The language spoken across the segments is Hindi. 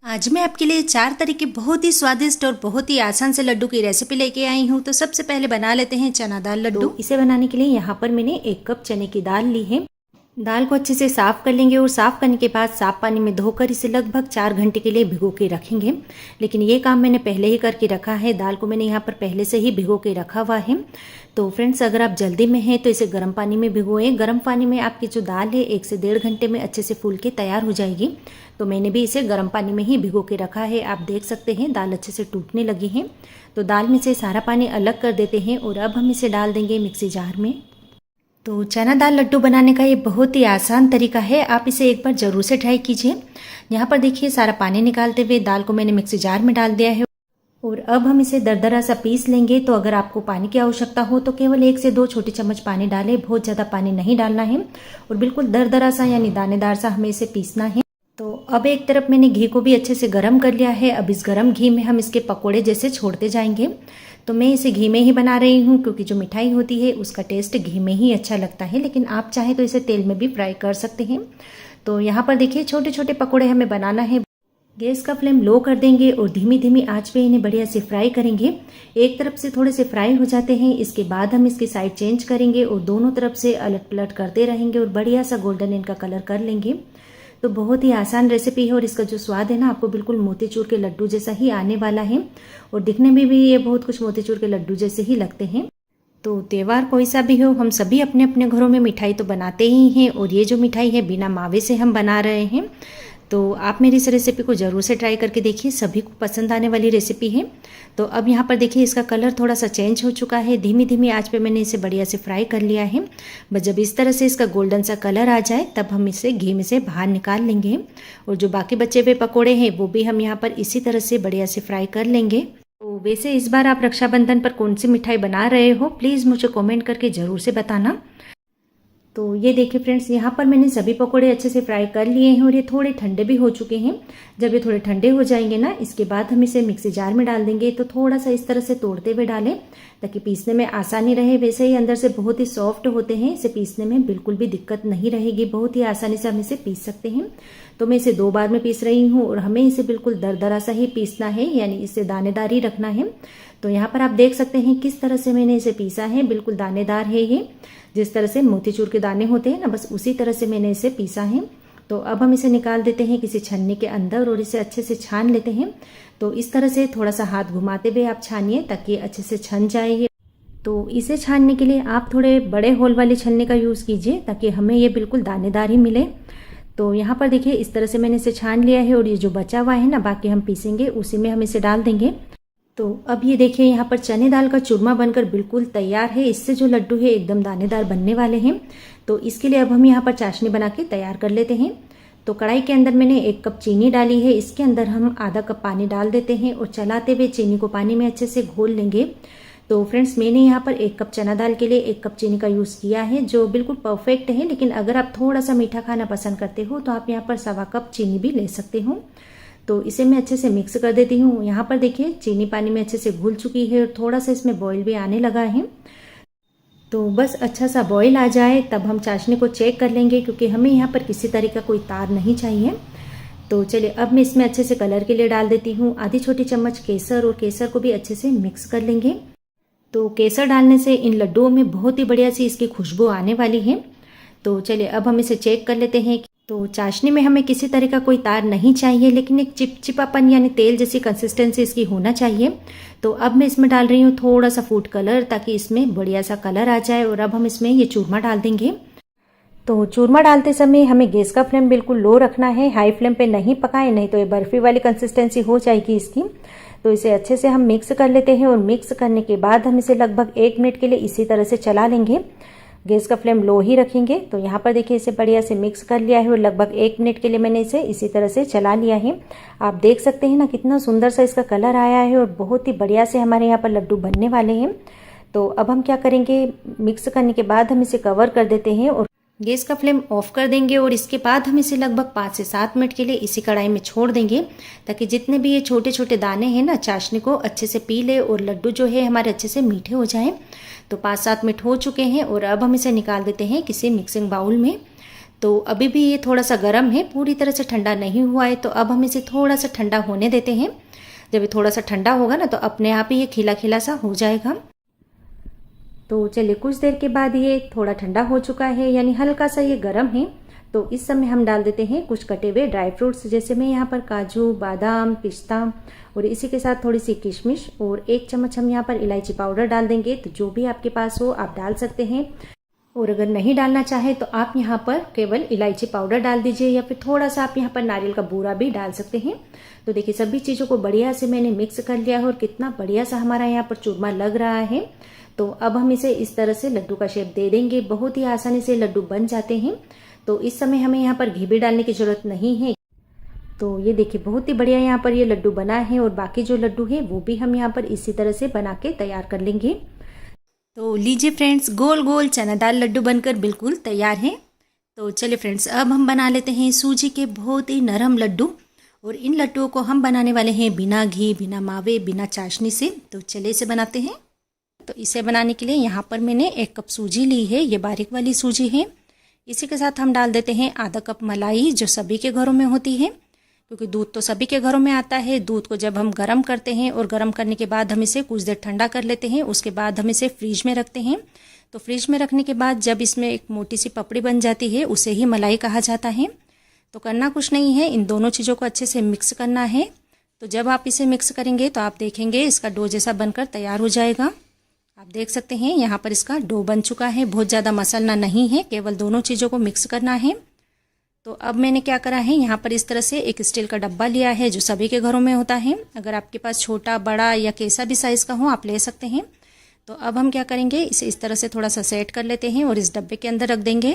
आज मैं आपके लिए 4 तरह के बहुत ही स्वादिष्ट और बहुत ही आसान से लड्डू की रेसिपी लेके आई हूँ। तो सबसे पहले बना लेते हैं चना दाल लड्डू। इसे बनाने के लिए यहाँ पर मैंने 1 कप चने की दाल ली है। दाल को अच्छे से साफ कर लेंगे और साफ करने के बाद साफ पानी में धोकर इसे लगभग 4 घंटे के लिए भिगो के रखेंगे। लेकिन ये काम मैंने पहले ही करके रखा है। दाल को मैंने यहाँ पर पहले से ही भिगो के रखा हुआ है। तो फ्रेंड्स, अगर आप जल्दी में हैं तो इसे गर्म पानी में भिगोएं। गर्म पानी में आपकी जो दाल है 1 से 1.5 घंटे में अच्छे से फूल के तैयार हो जाएगी। तो मैंने भी इसे गर्म पानी में ही भिगो के रखा है। आप देख सकते हैं दाल अच्छे से टूटने लगी है। तो दाल में से सारा पानी अलग कर देते हैं और अब हम इसे डाल देंगे मिक्सी जार में। तो चना दाल लड्डू बनाने का ये बहुत ही आसान तरीका है, आप इसे एक बार ज़रूर से ट्राई कीजिए। यहाँ पर देखिए सारा पानी निकालते हुए दाल को मैंने मिक्सी जार में डाल दिया है और अब हम इसे दरदरा सा पीस लेंगे। तो अगर आपको पानी की आवश्यकता हो तो केवल 1 से 2 छोटी चम्मच पानी डालें, बहुत ज़्यादा पानी नहीं डालना है और बिल्कुल दरदरा सा यानी दानेदार सा हमें इसे पीसना है। तो अब एक तरफ मैंने घी को भी अच्छे से गर्म कर लिया है। अब इस गर्म घी में हम इसके पकोड़े जैसे छोड़ते जाएंगे। तो मैं इसे घी में ही बना रही हूँ क्योंकि जो मिठाई होती है उसका टेस्ट घी में ही अच्छा लगता है, लेकिन आप चाहे तो इसे तेल में भी फ्राई कर सकते हैं। तो यहाँ पर देखिए छोटे छोटे पकोड़े हमें बनाना है। गैस का फ्लेम लो कर देंगे और धीमी धीमी आंच पे इन्हें बढ़िया से फ्राई करेंगे। एक तरफ से थोड़े से फ्राई हो जाते हैं, इसके बाद हम इसकी साइड चेंज करेंगे और दोनों तरफ से अलट पलट करते रहेंगे और बढ़िया सा गोल्डन इनका कलर कर लेंगे। तो बहुत ही आसान रेसिपी है और इसका जो स्वाद है ना आपको बिल्कुल मोतीचूर के लड्डू जैसा ही आने वाला है और दिखने में भी ये बहुत कुछ मोतीचूर के लड्डू जैसे ही लगते हैं। तो त्योहार कोई सा भी हो, हम सभी अपने अपने घरों में मिठाई तो बनाते ही हैं और ये जो मिठाई है बिना मावे से हम बना रहे हैं। तो आप मेरी इस रेसिपी को ज़रूर से ट्राई करके देखिए, सभी को पसंद आने वाली रेसिपी है। तो अब यहाँ पर देखिए इसका कलर थोड़ा सा चेंज हो चुका है। धीमी धीमी आंच पे मैंने इसे बढ़िया से फ्राई कर लिया है। बस जब इस तरह से इसका गोल्डन सा कलर आ जाए तब हम इसे घी में से बाहर निकाल लेंगे और जो बाकी बचे हुए पकोड़े हैं वो भी हम यहाँ पर इसी तरह से बढ़िया से फ्राई कर लेंगे। तो वैसे इस बार आप रक्षाबंधन पर कौन सी मिठाई बना रहे हो, प्लीज़ मुझे कॉमेंट करके ज़रूर से बताना। तो ये देखिए फ्रेंड्स, यहाँ पर मैंने सभी पकोड़े अच्छे से फ्राई कर लिए हैं और ये थोड़े ठंडे भी हो चुके हैं। जब ये थोड़े ठंडे हो जाएंगे ना, इसके बाद हम इसे मिक्सी जार में डाल देंगे। तो थोड़ा सा इस तरह से तोड़ते हुए डालें ताकि पीसने में आसानी रहे। वैसे ही अंदर से बहुत ही सॉफ्ट होते हैं, इसे पीसने में बिल्कुल भी दिक्कत नहीं रहेगी, बहुत ही आसानी से हम इसे पीस सकते हैं। तो मैं इसे 2 बार में पीस रही हूँ और हमें इसे बिल्कुल दरदरा सा ही पीसना है, यानी इसे दानेदार ही रखना है। तो यहाँ पर आप देख सकते हैं किस तरह से मैंने इसे पीसा है, बिल्कुल दानेदार है ये। जिस तरह से मोतीचूर के दाने होते हैं ना, बस उसी तरह से मैंने इसे पीसा है। तो अब हम इसे निकाल देते हैं किसी छन्नी के अंदर और इसे अच्छे से छान लेते हैं। तो इस तरह से थोड़ा सा हाथ घुमाते हुए आप छानिए ताकि अच्छे से छन जाए ये। तो इसे छानने के लिए आप थोड़े बड़े होल वाली छन्नी का यूज़ कीजिए ताकि हमें ये बिल्कुल दानेदार ही मिले। तो यहाँ पर देखिए इस तरह से मैंने इसे छान लिया है और ये जो बचा हुआ है ना, बाकी हम पीसेंगे उसी में हम इसे डाल देंगे। तो अब ये देखिए यहाँ पर चने दाल का चूरमा बनकर बिल्कुल तैयार है। इससे जो लड्डू है एकदम दानेदार बनने वाले हैं। तो इसके लिए अब हम यहाँ पर चाशनी बना के तैयार कर लेते हैं। तो कढ़ाई के अंदर मैंने 1 कप चीनी डाली है, इसके अंदर हम आधा कप पानी डाल देते हैं और चलाते हुए चीनी को पानी में अच्छे से घोल लेंगे। तो फ्रेंड्स, मैंने यहाँ पर 1 कप चना दाल के लिए 1 कप चीनी का यूज़ किया है, जो बिल्कुल परफेक्ट है। लेकिन अगर आप थोड़ा सा मीठा खाना पसंद करते हो तो आप यहाँ पर 1.25 कप चीनी भी ले सकते हो। तो इसे मैं अच्छे से मिक्स कर देती हूँ। यहाँ पर देखिए चीनी पानी में अच्छे से घुल चुकी है और थोड़ा सा इसमें बॉईल भी आने लगा है। तो बस अच्छा सा बॉईल आ जाए तब हम चाशनी को चेक कर लेंगे, क्योंकि हमें यहाँ पर किसी तरह का कोई तार नहीं चाहिए। तो चलिए अब मैं इसमें अच्छे से कलर के लिए डाल देती हूँ आधी छोटी चम्मच केसर, और केसर को भी अच्छे से मिक्स कर लेंगे। तो केसर डालने से इन लड्डुओं में बहुत ही बढ़िया सी इसकी खुशबू आने वाली है। तो चलिए अब हम इसे चेक कर लेते हैं। तो चाशनी में हमें किसी तरह का कोई तार नहीं चाहिए, लेकिन एक चिपचिपापन यानी तेल जैसी कंसिस्टेंसी इसकी होना चाहिए। तो अब मैं इसमें डाल रही हूँ थोड़ा सा फूड कलर ताकि इसमें बढ़िया सा कलर आ जाए। और अब हम इसमें ये चूरमा डाल देंगे। तो चूरमा डालते समय हमें गैस का फ्लेम बिल्कुल लो रखना है, हाई फ्लेम पे नहीं पकाएं, नहीं तो ये बर्फी वाली कंसिस्टेंसी हो जाएगी इसकी। तो इसे अच्छे से हम मिक्स कर लेते हैं और मिक्स करने के बाद हम इसे लगभग 1 मिनट के लिए इसी तरह से चला लेंगे। गैस का फ्लेम लो ही रखेंगे। तो यहाँ पर देखिए इसे बढ़िया से मिक्स कर लिया है और लगभग 1 मिनट के लिए मैंने इसे इसी तरह से चला लिया है। आप देख सकते हैं ना कितना सुंदर सा इसका कलर आया है और बहुत ही बढ़िया से हमारे यहाँ पर लड्डू बनने वाले हैं। तो अब हम क्या करेंगे, मिक्स करने के बाद हम इसे कवर कर देते हैं और गैस का फ्लेम ऑफ कर देंगे और इसके बाद हम इसे लगभग 5 से 7 मिनट के लिए इसी कढ़ाई में छोड़ देंगे ताकि जितने भी ये छोटे छोटे दाने हैं ना चाशनी को अच्छे से पी ले और लड्डू जो है हमारे अच्छे से मीठे हो जाएं। तो 5-7 मिनट हो चुके हैं और अब हम इसे निकाल देते हैं किसी मिक्सिंग बाउल में। तो अभी भी ये थोड़ा सा गर्म है, पूरी तरह से ठंडा नहीं हुआ है। तो अब हम इसे थोड़ा सा ठंडा होने देते हैं। जब ये थोड़ा सा ठंडा होगा ना तो अपने आप ही ये खिला खिला सा हो जाएगा। तो चलिए कुछ देर के बाद ये थोड़ा ठंडा हो चुका है, यानी हल्का सा ये गर्म है। तो इस समय हम डाल देते हैं कुछ कटे हुए ड्राई फ्रूट्स, जैसे मैं यहाँ पर काजू, बादाम, पिस्ता और इसी के साथ थोड़ी सी किशमिश और 1 चम्मच हम यहाँ पर इलायची पाउडर डाल देंगे। तो जो भी आपके पास हो आप डाल सकते हैं, और अगर नहीं डालना चाहे तो आप यहाँ पर केवल इलायची पाउडर डाल दीजिए, या फिर थोड़ा सा आप यहाँ पर नारियल का बूरा भी डाल सकते हैं। तो देखिए सभी चीज़ों को बढ़िया से मैंने मिक्स कर लिया है और कितना बढ़िया सा हमारा यहाँ पर चूरमा लग रहा है। तो अब हम इसे इस तरह से लड्डू का शेप दे देंगे। बहुत ही आसानी से लड्डू बन जाते हैं। तो इस समय हमें यहाँ पर घी भी डालने की ज़रूरत नहीं है। तो ये देखिए बहुत ही बढ़िया यहाँ पर ये लड्डू बना है, और बाकी जो लड्डू है वो भी हम यहाँ पर इसी तरह से बना के तैयार कर लेंगे। तो लीजिए फ्रेंड्स, गोल गोल चनादार लड्डू बनकर बिल्कुल तैयार हैं। तो चलिए फ्रेंड्स, अब हम बना लेते हैं सूजी के बहुत ही नरम लड्डू, और इन लड्डुओं को हम बनाने वाले हैं बिना घी, बिना मावे, बिना चाशनी से। तो चलिए इसे बनाते हैं। तो इसे बनाने के लिए यहाँ पर मैंने 1 कप सूजी ली है, ये बारीक वाली सूजी है। इसी के साथ हम डाल देते हैं आधा कप मलाई, जो सभी के घरों में होती है, क्योंकि दूध तो सभी के घरों में आता है। दूध को जब हम गर्म करते हैं और गर्म करने के बाद हम इसे कुछ देर ठंडा कर लेते हैं, उसके बाद हम इसे फ्रिज में रखते हैं। तो फ्रिज में रखने के बाद जब इसमें एक मोटी सी पपड़ी बन जाती है, उसे ही मलाई कहा जाता है। तो करना कुछ नहीं है, इन दोनों चीज़ों को अच्छे से मिक्स करना है। तो जब आप इसे मिक्स करेंगे तो आप देखेंगे इसका डो जैसा बनकर तैयार हो जाएगा। आप देख सकते हैं यहाँ पर इसका डो बन चुका है। बहुत ज़्यादा मसलना नहीं है, केवल दोनों चीज़ों को मिक्स करना है। तो अब मैंने क्या करा है, यहाँ पर इस तरह से एक स्टील का डब्बा लिया है, जो सभी के घरों में होता है। अगर आपके पास छोटा, बड़ा या कैसा भी साइज़ का हो आप ले सकते हैं। तो अब हम क्या करेंगे, इसे इस तरह से थोड़ा सा सेट कर लेते हैं और इस डब्बे के अंदर रख देंगे।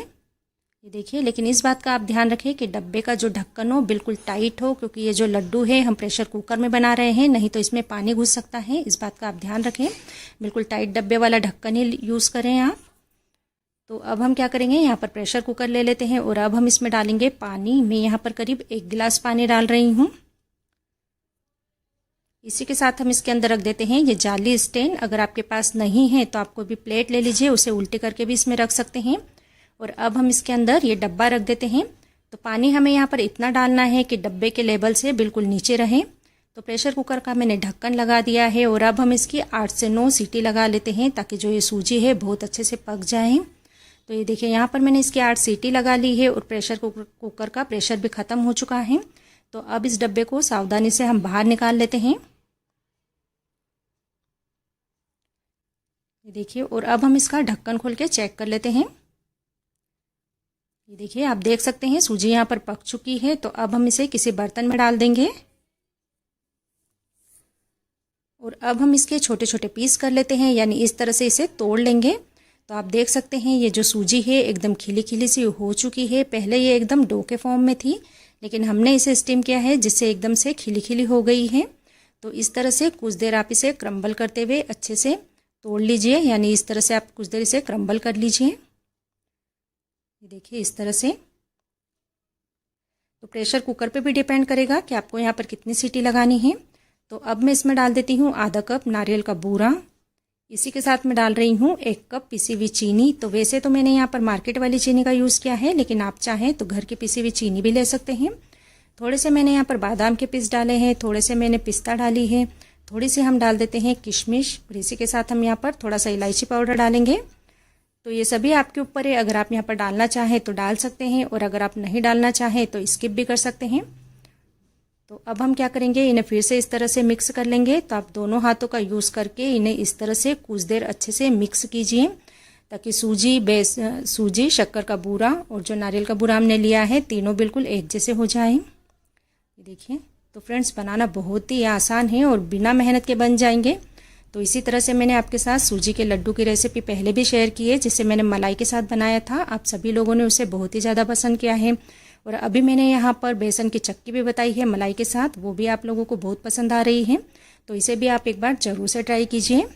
ये देखिए, लेकिन इस बात का आप ध्यान रखें कि डब्बे का जो ढक्कन हो बिल्कुल टाइट हो, क्योंकि ये जो लड्डू है हम प्रेशर कुकर में बना रहे हैं, नहीं तो इसमें पानी घुस सकता है। इस बात का आप ध्यान रखें, बिल्कुल टाइट डब्बे वाला ढक्कन ही यूज़ करें आप। तो अब हम क्या करेंगे, यहाँ पर प्रेशर कुकर ले लेते हैं और अब हम इसमें डालेंगे पानी। मैं यहाँ पर करीब 1 गिलास पानी डाल रही हूँ। इसी के साथ हम इसके अंदर रख देते हैं ये जाली स्टैंड। अगर आपके पास नहीं है तो आप कोई भी प्लेट ले लीजिए, उसे उल्टे करके भी इसमें रख सकते हैं। और अब हम इसके अंदर ये डब्बा रख देते हैं। तो पानी हमें यहाँ पर इतना डालना है कि डब्बे के लेवल से बिल्कुल नीचे रहे। तो प्रेशर कुकर का मैंने ढक्कन लगा दिया है और अब हम इसकी 8 से 9 सीटी लगा लेते हैं, ताकि जो ये सूजी है बहुत अच्छे से पक जाए। तो ये देखिए यहाँ पर मैंने इसकी 8 सीटी लगा ली है और प्रेशर कुकर का प्रेशर भी ख़त्म हो चुका है। तो अब इस डब्बे को सावधानी से हम बाहर निकाल लेते हैं। ये देखिए, और अब हम इसका ढक्कन खोल के चेक कर लेते हैं। ये देखिए, आप देख सकते हैं सूजी यहाँ पर पक चुकी है। तो अब हम इसे किसी बर्तन में डाल देंगे और अब हम इसके छोटे छोटे पीस कर लेते हैं, यानी इस तरह से इसे तोड़ लेंगे। तो आप देख सकते हैं ये जो सूजी है एकदम खिली खिली सी हो चुकी है। पहले ये एकदम डो के फॉर्म में थी, लेकिन हमने इसे स्टीम किया है जिससे एकदम से खिली खिली हो गई है। तो इस तरह से कुछ देर आप इसे क्रम्बल करते हुए अच्छे से तोड़ लीजिए, यानी इस तरह से आप कुछ देर इसे क्रम्बल कर लीजिए। ये देखिए इस तरह से। तो प्रेशर कुकर पे भी डिपेंड करेगा कि आपको यहाँ पर कितनी सीटी लगानी है। तो अब मैं इसमें डाल देती हूँ आधा कप नारियल का बूरा। इसी के साथ मैं डाल रही हूँ 1 कप पिसी हुई चीनी। तो वैसे तो मैंने यहाँ पर मार्केट वाली चीनी का यूज़ किया है, लेकिन आप चाहें तो घर की पिसी हुई चीनी भी ले सकते हैं। थोड़े से मैंने यहाँ पर बादाम के पीस डाले हैं, थोड़े से मैंने पिस्ता डाली है, थोड़ी सी हम डाल देते हैं किशमिश, और इसी के साथ हम यहाँ पर थोड़ा सा इलायची पाउडर डालेंगे। तो ये सभी आपके ऊपर है, अगर आप यहाँ पर डालना चाहें तो डाल सकते हैं, और अगर आप नहीं डालना चाहें तो स्किप भी कर सकते हैं। तो अब हम क्या करेंगे, इन्हें फिर से इस तरह से मिक्स कर लेंगे। तो आप दोनों हाथों का यूज़ करके इन्हें इस तरह से कुछ देर अच्छे से मिक्स कीजिए, ताकि सूजी, शक्कर का बूरा और जो नारियल का बूरा हमने लिया है, तीनों बिल्कुल एक जैसे हो जाए। ये देखिए, तो फ्रेंड्स बनाना बहुत ही आसान है और बिना मेहनत के बन जाएंगे। तो इसी तरह से मैंने आपके साथ सूजी के लड्डू की रेसिपी पहले भी शेयर की है, जिसे मैंने मलाई के साथ बनाया था। आप सभी लोगों ने उसे बहुत ही ज़्यादा पसंद किया है। और अभी मैंने यहाँ पर बेसन की चक्की भी बताई है मलाई के साथ, वो भी आप लोगों को बहुत पसंद आ रही है। तो इसे भी आप एक बार ज़रूर से ट्राई कीजिए।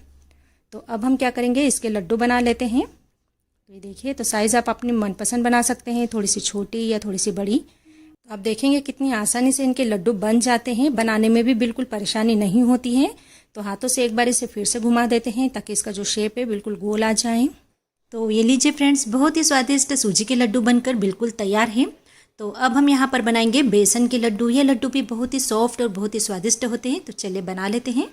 तो अब हम क्या करेंगे, इसके लड्डू बना लेते हैं। तो ये देखिए, तो साइज़ आप अपनी मनपसंद बना सकते हैं, थोड़ी सी छोटी या थोड़ी सी बड़ी। तो आप देखेंगे कितनी आसानी से इनके लड्डू बन जाते हैं, बनाने में भी बिल्कुल परेशानी नहीं होती है। तो हाथों से एक बार इसे फिर से घुमा देते हैं, ताकि इसका जो शेप है बिल्कुल गोल आ जाए। तो ये लीजिए फ्रेंड्स, बहुत ही स्वादिष्ट सूजी के लड्डू बनकर बिल्कुल तैयार हैं। तो अब हम यहाँ पर बनाएंगे बेसन के लड्डू। ये लड्डू भी बहुत ही सॉफ्ट और बहुत ही स्वादिष्ट होते हैं। तो चलिए बना लेते हैं।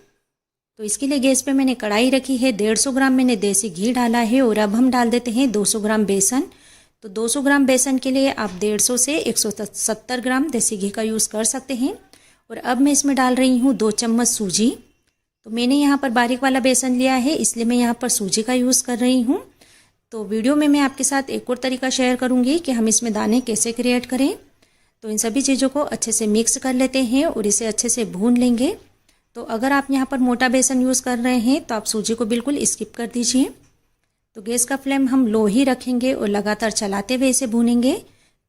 तो इसके लिए गैस पे मैंने कढ़ाई रखी है। 150 ग्राम मैंने देसी घी डाला है और अब हम डाल देते हैं 200 ग्राम बेसन। तो 200 ग्राम बेसन के लिए आप 150 से 170 ग्राम देसी घी का यूज़ कर सकते हैं। और अब मैं इसमें डाल रही हूँ 2 चम्मच सूजी। तो मैंने यहाँ पर बारीक वाला बेसन लिया है, इसलिए मैं यहाँ पर सूजी का यूज़ कर रही हूँ। तो वीडियो में मैं आपके साथ एक और तरीका शेयर करूँगी कि हम इसमें दाने कैसे क्रिएट करें। तो इन सभी चीज़ों को अच्छे से मिक्स कर लेते हैं और इसे अच्छे से भून लेंगे। तो अगर आप यहाँ पर मोटा बेसन यूज़ कर रहे हैं तो आप सूजी को बिल्कुल स्किप कर दीजिए। तो गैस का फ्लेम हम लो ही रखेंगे और लगातार चलाते हुए इसे भूनेंगे।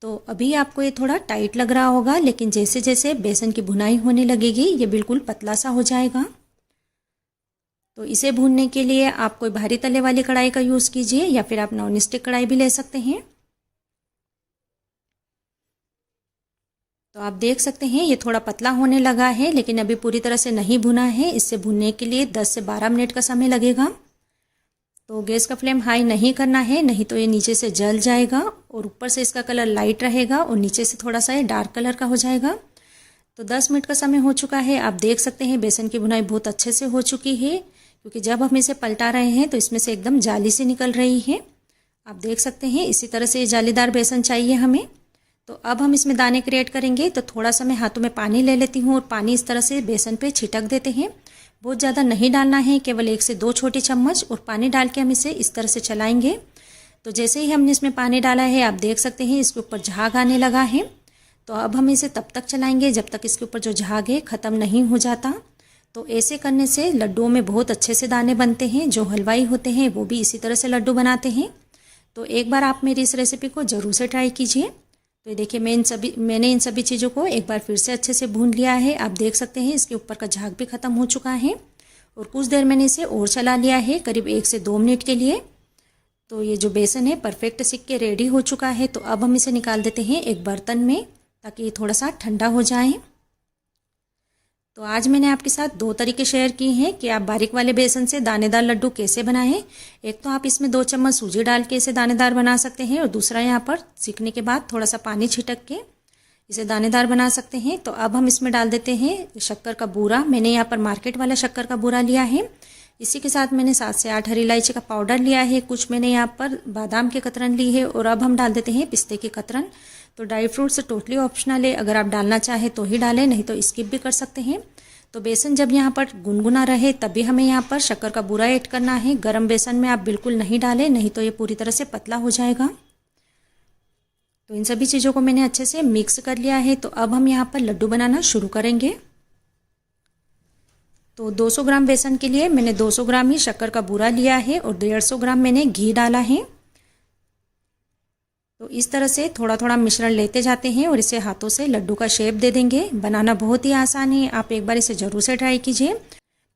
तो अभी आपको ये थोड़ा टाइट लग रहा होगा, लेकिन जैसे जैसे बेसन की भुनाई होने लगेगी ये बिल्कुल पतला सा हो जाएगा। तो इसे भूनने के लिए आप कोई भारी तले वाली कढ़ाई का यूज़ कीजिए या फिर आप नॉन स्टिक कढ़ाई भी ले सकते हैं। तो आप देख सकते हैं ये थोड़ा पतला होने लगा है, लेकिन अभी पूरी तरह से नहीं भुना है। इससे भुनने के लिए 10 से 12 मिनट का समय लगेगा। तो गैस का फ्लेम हाई नहीं करना है, नहीं तो ये नीचे से जल जाएगा और ऊपर से इसका कलर लाइट रहेगा और नीचे से थोड़ा सा ये डार्क कलर का हो जाएगा। तो 10 मिनट का समय हो चुका है। आप देख सकते हैं बेसन की भुनाई बहुत अच्छे से हो चुकी है, क्योंकि जब हम इसे पलटा रहे हैं तो इसमें से एकदम जाली से निकल रही है। आप देख सकते हैं इसी तरह से जालीदार बेसन चाहिए हमें। तो अब हम इसमें दाने क्रिएट करेंगे। तो थोड़ा सा मैं हाथों में पानी ले लेती हूँ और पानी इस तरह से बेसन पे छिटक देते हैं। बहुत ज़्यादा नहीं डालना है, केवल 1 से 2 छोटी चम्मच, और पानी डाल के हम इसे इस तरह से चलाएंगे। तो जैसे ही हमने इसमें पानी डाला है आप देख सकते हैं इसके ऊपर झाग आने लगा है। तो अब हम इसे तब तक चलाएंगे जब तक इसके ऊपर जो झाग है ख़त्म नहीं हो जाता। तो ऐसे करने से लड्डुओं में बहुत अच्छे से दाने बनते हैं। जो हलवाई होते हैं वो भी इसी तरह से लड्डू बनाते हैं। तो एक बार आप मेरी इस रेसिपी को ज़रूर से ट्राई कीजिए। तो ये देखिए मैंने इन सभी चीज़ों को एक बार फिर से अच्छे से भून लिया है। आप देख सकते हैं इसके ऊपर का झाग भी ख़त्म हो चुका है और कुछ देर मैंने इसे और चला लिया है, करीब 1 से 2 मिनट के लिए। तो ये जो बेसन है परफेक्ट सिक के रेडी हो चुका है। तो अब हम इसे निकाल देते हैं एक बर्तन में, ताकि ये थोड़ा सा ठंडा हो जाए। तो आज मैंने आपके साथ 2 तरीके शेयर किए हैं कि आप बारीक वाले बेसन से दानेदार लड्डू कैसे बनाएं। एक तो आप इसमें 2 चम्मच सूजी डाल के इसे दानेदार बना सकते हैं, और दूसरा यहाँ पर सीखने के बाद थोड़ा सा पानी छिटक के इसे दानेदार बना सकते हैं। तो अब हम इसमें डाल देते हैं शक्कर का बूरा। मैंने यहाँ पर मार्केट वाला शक्कर का बूरा लिया है। इसी के साथ मैंने 7 से 8 हरी इलायची का पाउडर लिया है। कुछ मैंने यहाँ पर बादाम के कतरन ली है, और अब हम डाल देते हैं पिस्ते के कतरन। तो ड्राई फ्रूट्स टोटली ऑप्शनल है, अगर आप डालना चाहें तो ही डालें, नहीं तो स्किप भी कर सकते हैं। तो बेसन जब यहाँ पर गुनगुना रहे तभी हमें यहाँ पर शक्कर का बूरा ऐड करना है। गरम बेसन में आप बिल्कुल नहीं डालें, नहीं तो ये पूरी तरह से पतला हो जाएगा। तो इन सभी चीज़ों को मैंने अच्छे से मिक्स कर लिया है। तो अब हम यहाँ पर लड्डू बनाना शुरू करेंगे। तो 200 ग्राम बेसन के लिए मैंने 200 ग्राम ही शक्कर का बूरा लिया है और 150 ग्राम मैंने घी डाला है। तो इस तरह से थोड़ा थोड़ा मिश्रण लेते जाते हैं और इसे हाथों से लड्डू का शेप दे देंगे। बनाना बहुत ही आसान है, आप एक बार इसे ज़रूर से ट्राई कीजिए।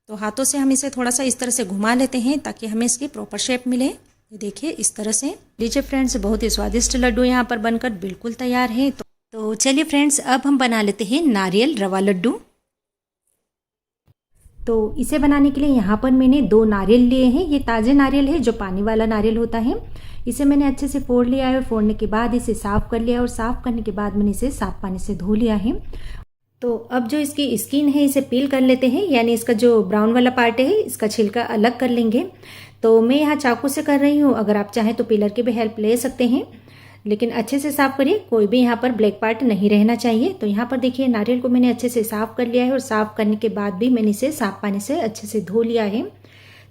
तो हाथों से हम इसे थोड़ा सा इस तरह से घुमा लेते हैं ताकि हमें इसकी प्रॉपर शेप मिले। ये देखिए इस तरह से। लीजिए फ्रेंड्स, बहुत ही स्वादिष्ट लड्डू यहाँ पर बनकर बिल्कुल तैयार है। तो चलिए फ्रेंड्स, अब हम बना लेते हैं नारियल रवा लड्डू। तो इसे बनाने के लिए यहाँ पर मैंने 2 नारियल लिए हैं। ये ताज़े नारियल है, जो पानी वाला नारियल होता है। इसे मैंने अच्छे से फोड़ लिया है और फोड़ने के बाद इसे साफ़ कर लिया, और साफ़ करने के बाद मैंने इसे साफ पानी से धो लिया है। तो अब जो इसकी स्किन है इसे पील कर लेते हैं, यानी इसका जो ब्राउन वाला पार्ट है इसका छिलका अलग कर लेंगे। तो मैं यहाँ चाकू से कर रही हूँ, अगर आप चाहें तो पीलर की भी हेल्प ले सकते हैं, लेकिन अच्छे से साफ़ करिए, कोई भी यहाँ पर ब्लैक पार्ट नहीं रहना चाहिए। तो यहाँ पर देखिए नारियल को मैंने अच्छे से साफ़ कर लिया है, और साफ़ करने के बाद भी मैंने इसे साफ पानी से अच्छे से धो लिया है।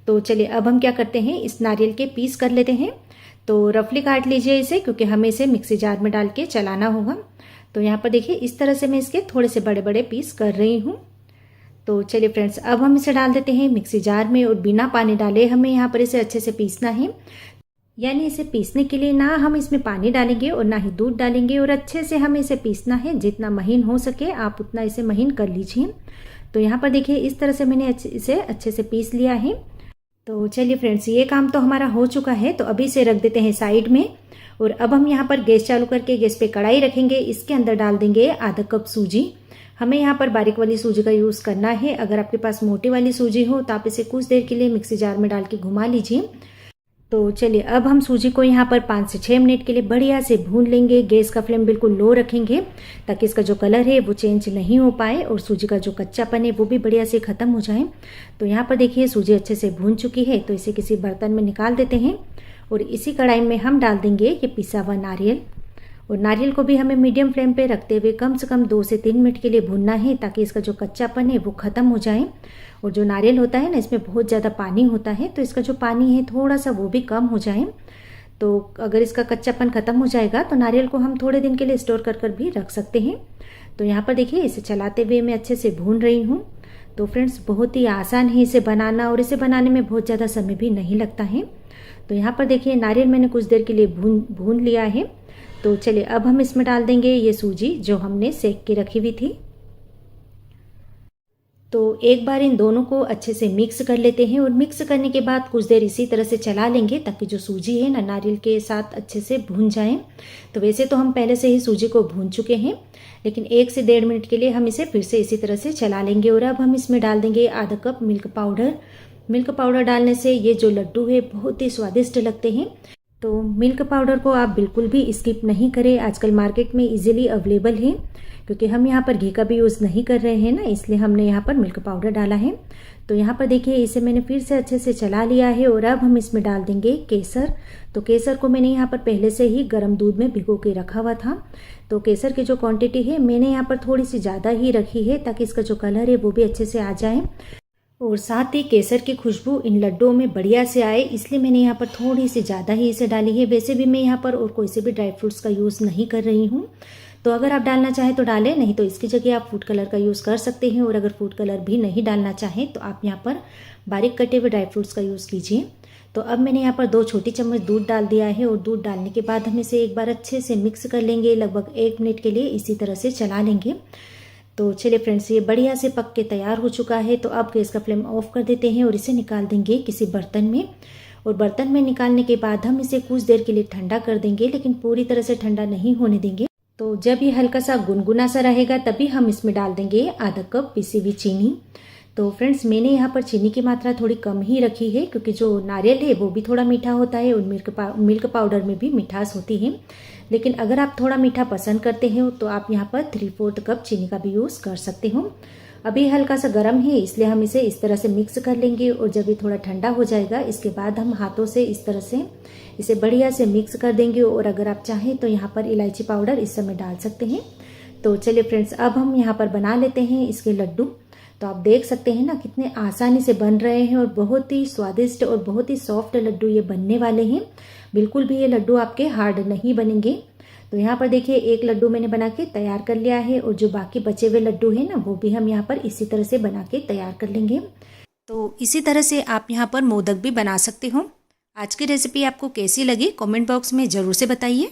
तो चलिए अब हम क्या करते हैं, इस नारियल के पीस कर लेते हैं। तो रफली काट लीजिए इसे, क्योंकि हमें इसे मिक्सी जार में डाल के चलाना होगा। तो यहाँ पर देखिए इस तरह से मैं इसके थोड़े से बड़े बड़े पीस कर रही हूँ। तो चलिए फ्रेंड्स, अब हम इसे डाल देते हैं मिक्सी जार में, और बिना पानी डाले हमें यहाँ पर इसे अच्छे से पीसना है। यानी इसे पीसने के लिए ना हम इसमें पानी डालेंगे और ना ही दूध डालेंगे, और अच्छे से हमें इसे पीसना है। जितना महीन हो सके आप उतना इसे महीन कर लीजिए। तो यहाँ पर देखिए इस तरह से मैंने इसे अच्छे से पीस लिया है। तो चलिए फ्रेंड्स, ये काम तो हमारा हो चुका है। तो अभी इसे रख देते हैं साइड में, और अब हम यहाँ पर गैस चालू करके गैस पे कढ़ाई रखेंगे। इसके अंदर डाल देंगे आधा कप सूजी। हमें यहाँ पर बारीक वाली सूजी का यूज़ करना है। अगर आपके पास मोटी वाली सूजी हो तो आप इसे कुछ देर के लिए मिक्सी जार में डाल के घुमा लीजिए। तो चलिए अब हम सूजी को यहाँ पर 5 से 6 मिनट के लिए बढ़िया से भून लेंगे। गैस का फ्लेम बिल्कुल लो रखेंगे ताकि इसका जो कलर है वो चेंज नहीं हो पाए और सूजी का जो कच्चापन है वो भी बढ़िया से ख़त्म हो जाए। तो यहाँ पर देखिए सूजी अच्छे से भून चुकी है, तो इसे किसी बर्तन में निकाल देते हैं और इसी कढ़ाई में हम डाल देंगे ये पिसा हुआ नारियल। और नारियल को भी हमें मीडियम फ्लेम पे रखते हुए कम से कम 2 से 3 मिनट के लिए भूनना है ताकि इसका जो कच्चापन है वो ख़त्म हो जाए। और जो नारियल होता है ना, इसमें बहुत ज़्यादा पानी होता है, तो इसका जो पानी है थोड़ा सा वो भी कम हो जाए। तो अगर इसका कच्चापन ख़त्म हो जाएगा तो नारियल को हम थोड़े दिन के लिए स्टोर कर भी रख सकते हैं। तो यहाँ पर देखिए इसे चलाते हुए मैं अच्छे से भून रही हूँ। तो फ्रेंड्स बहुत ही आसान है इसे बनाना और इसे बनाने में बहुत ज़्यादा समय भी नहीं लगता है। तो यहाँ पर देखिए नारियल मैंने कुछ देर के लिए भून लिया है। तो चलिए अब हम इसमें डाल देंगे ये सूजी जो हमने सेक के रखी हुई थी। तो एक बार इन दोनों को अच्छे से मिक्स कर लेते हैं और मिक्स करने के बाद कुछ देर इसी तरह से चला लेंगे ताकि जो सूजी है ना नारियल के साथ अच्छे से भून जाए। तो वैसे तो हम पहले से ही सूजी को भून चुके हैं, लेकिन 1 से 1.5 मिनट के लिए हम इसे फिर से इसी तरह से चला लेंगे। और अब हम इसमें डाल देंगे आधा cup milk powder. Milk powder डालने से ये जो लड्डू है बहुत ही स्वादिष्ट लगते हैं। तो मिल्क पाउडर को आप बिल्कुल भी स्किप नहीं करें, आजकल मार्केट में इजीली अवेलेबल है। क्योंकि हम यहाँ पर घी का भी यूज़ नहीं कर रहे हैं ना, इसलिए हमने यहाँ पर मिल्क पाउडर डाला है। तो यहाँ पर देखिए इसे मैंने फिर से अच्छे से चला लिया है और अब हम इसमें डाल देंगे केसर। तो केसर को मैंने यहाँ पर पहले से ही गर्म दूध में भिगो के रखा हुआ था। तो केसर की जो क्वांटिटी है मैंने यहाँ पर थोड़ी सी ज़्यादा ही रखी है ताकि इसका जो कलर है वो भी अच्छे से आ जाए और साथ ही केसर की खुशबू इन लड्डुओं में बढ़िया से आए, इसलिए मैंने यहाँ पर थोड़ी सी ज़्यादा ही इसे डाली है। वैसे भी मैं यहाँ पर और कोई से भी ड्राई फ्रूट्स का यूज़ नहीं कर रही हूँ। तो अगर आप डालना चाहें तो डालें, नहीं तो इसकी जगह आप फूड कलर का यूज़ कर सकते हैं। और अगर फूड कलर भी नहीं डालना चाहें तो आप यहाँ पर बारीक कटे हुए ड्राई फ्रूट्स का यूज़ कीजिए। तो अब मैंने यहाँ पर 2 छोटी चम्मच दूध डाल दिया है और दूध डालने के बाद हम इसे एक बार अच्छे से मिक्स कर लेंगे। लगभग 1 मिनट के लिए इसी तरह से चला लेंगे। तो चलिए फ्रेंड्स ये बढ़िया से पक के तैयार हो चुका है। तो अब गैस का फ्लेम ऑफ कर देते हैं और इसे निकाल देंगे किसी बर्तन में। और बर्तन में निकालने के बाद हम इसे कुछ देर के लिए ठंडा कर देंगे, लेकिन पूरी तरह से ठंडा नहीं होने देंगे। तो जब ये हल्का सा गुनगुना सा रहेगा तभी हम इसमें डाल देंगे आधा कप पिसी हुई चीनी। तो फ्रेंड्स मैंने यहाँ पर चीनी की मात्रा थोड़ी कम ही रखी है क्योंकि जो नारियल है वो भी थोड़ा मीठा होता है और मिल्क पाउडर में भी मिठास होती है। लेकिन अगर आप थोड़ा मीठा पसंद करते हो तो आप यहाँ पर 3/4 कप चीनी का भी यूज़ कर सकते हो। अभी हल्का सा गर्म है इसलिए हम इसे इस तरह से मिक्स कर लेंगे और जब ये थोड़ा ठंडा हो जाएगा इसके बाद हम हाथों से इस तरह से इसे बढ़िया से मिक्स कर देंगे। और अगर आप चाहें तो यहाँ पर इलायची पाउडर इस समय डाल सकते हैं। तो चलिए फ्रेंड्स अब हम यहाँ पर बना लेते हैं इसके लड्डू। तो आप देख सकते हैं ना कितने आसानी से बन रहे हैं और बहुत ही स्वादिष्ट और बहुत ही सॉफ्ट लड्डू ये बनने वाले हैं। बिल्कुल भी ये लड्डू आपके हार्ड नहीं बनेंगे। तो यहाँ पर देखिए एक लड्डू मैंने बना के तैयार कर लिया है और जो बाकी बचे हुए लड्डू हैं ना वो भी हम यहाँ पर इसी तरह से बना के तैयार कर लेंगे। तो इसी तरह से आप यहाँ पर मोदक भी बना सकते हो। आज की रेसिपी आपको कैसी लगी कमेंट बॉक्स में ज़रूर से बताइए।